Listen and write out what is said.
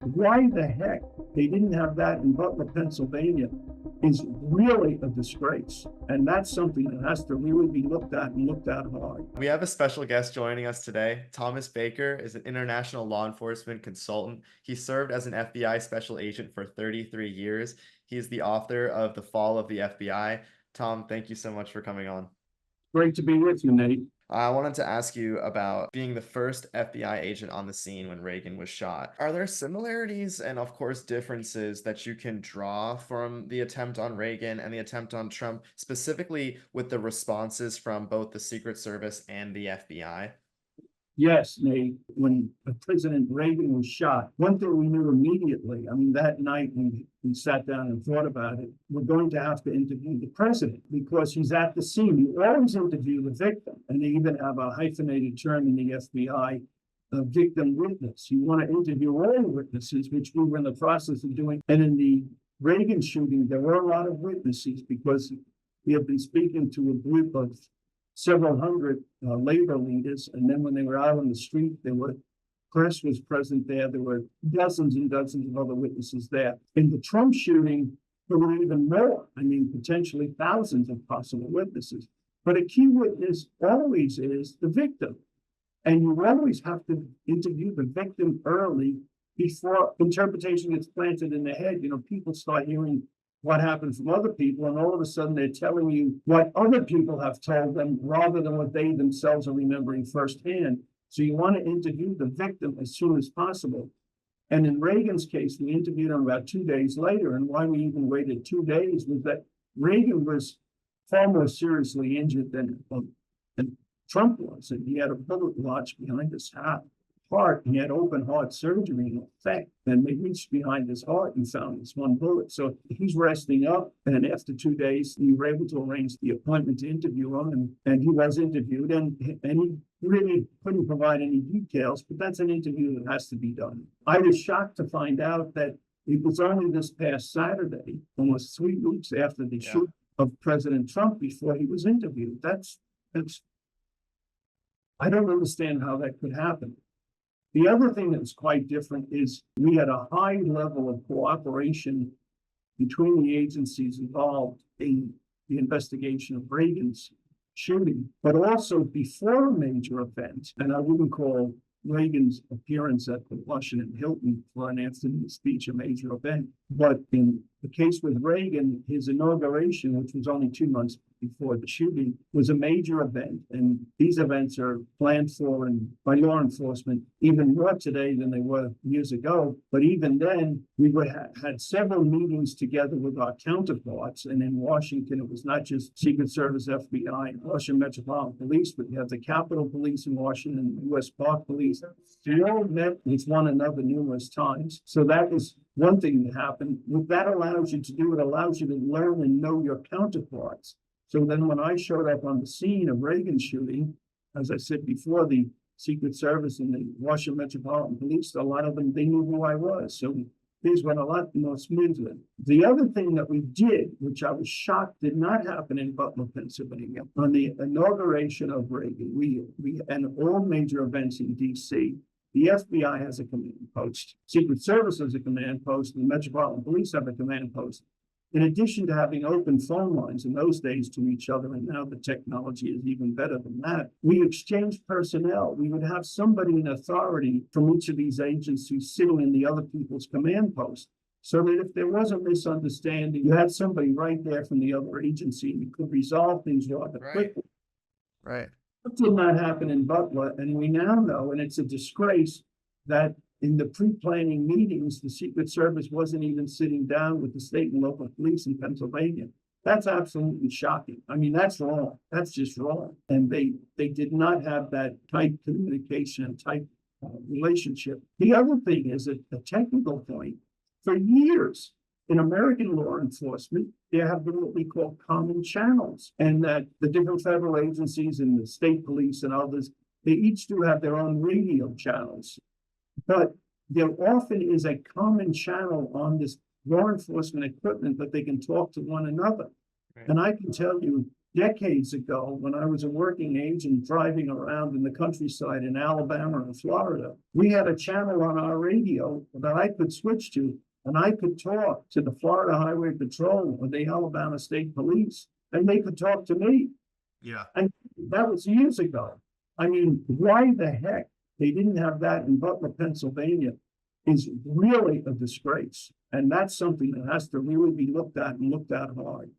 Why the heck they didn't have that in Butler, Pennsylvania is really a disgrace. And that's something that has to really be looked at and looked at hard. We have a special guest joining us today. Thomas Baker is an international law enforcement consultant. He served as an FBI special agent for 33 years. He is the author of The Fall of the FBI. Tom, thank you so much for coming on. Great to be with you, Nate. I wanted to ask you about being the first FBI agent on the scene when Reagan was shot. Are there similarities and, of course, differences that you can draw from the attempt on Reagan and the attempt on Trump, specifically with the responses from both the Secret Service and the FBI? Yes, Nate, when President Reagan was shot, one thing we knew immediately, I mean, that night we sat down and thought about it, we're going to have to interview the president because he's at the scene. You always interview the victim, and they even have a hyphenated term in the FBI, a victim witness. You want to interview all the witnesses, which we were in the process of doing. And in the Reagan shooting, there were a lot of witnesses because we have been speaking to a group of several hundred labor leaders. And then when they were out on the street, press was present there. There were dozens and dozens of other witnesses there. In the Trump shooting, there were even more. I mean, potentially thousands of possible witnesses. But a key witness always is the victim. And you always have to interview the victim early before interpretation gets planted in their head. You know, people start hearing what happened from other people, and all of a sudden they're telling you what other people have told them rather than what they themselves are remembering firsthand. So you want to interview the victim as soon as possible. And in Reagan's case, we interviewed him about 2 days later. And why we even waited 2 days was that Reagan was far more seriously injured than Trump was. And he had a bullet lodged behind his heart. He had open heart surgery in effect, and they reached behind his heart and found this one bullet. So he's resting up, and after 2 days, we were able to arrange the appointment to interview him, and he was interviewed, and he really couldn't provide any details, but that's an interview that has to be done. I was shocked to find out that it was only this past Saturday, almost 3 weeks after the shoot of President Trump, before he was interviewed. That's I don't understand how that could happen. The other thing that's quite different is we had a high level of cooperation between the agencies involved in the investigation of Reagan's shooting, but also before a major event. And I wouldn't call Reagan's appearance at the Washington Hilton for an afternoon speech a major event. But in the case with Reagan, his inauguration, which was only 2 months before the shooting, was a major event. And these events are planned for and by law enforcement even more today than they were years ago. But even then, we had several meetings together with our counterparts. And in Washington, it was not just Secret Service, FBI, and Washington Metropolitan Police, but you have the Capitol Police in Washington, U.S. Park Police. We all met with one another numerous times. So that was one thing that happened. What that allows you to do, it allows you to learn and know your counterparts. So then when I showed up on the scene of Reagan's shooting, as I said before, the Secret Service and the Washington Metropolitan Police, a lot of them, they knew who I was. So things went a lot more smoothly. The other thing that we did, which I was shocked did not happen in Butler, Pennsylvania, on the inauguration of Reagan, and all major events in D.C., the FBI has a command post, Secret Service has a command post, and the Metropolitan Police have a command post. In addition to having open phone lines in those days to each other, and now the technology is even better than that, we exchanged personnel. We would have somebody in authority from each of these agencies sitting in the other people's command post, so that if there was a misunderstanding, you had somebody right there from the other agency and you could resolve things rather quickly. Right. That did not happen in Butler, and we now know, and it's a disgrace, that in the pre-planning meetings, the Secret Service wasn't even sitting down with the state and local police in Pennsylvania. That's absolutely shocking. I mean, that's wrong. That's just wrong. And they did not have that type communication and type relationship. The other thing is a technical point. For years, in American law enforcement, there have been what we call common channels, and that the different federal agencies and the state police and others, they each do have their own radio channels. But there often is a common channel on this law enforcement equipment that they can talk to one another. Right. And I can tell you, decades ago, when I was a working agent driving around in the countryside in Alabama and Florida, we had a channel on our radio that I could switch to, and I could talk to the Florida Highway Patrol or the Alabama State Police, and they could talk to me. Yeah. And that was years ago. I mean, why the heck they didn't have that in Butler, Pennsylvania is really a disgrace. And that's something that has to really be looked at and looked at hard.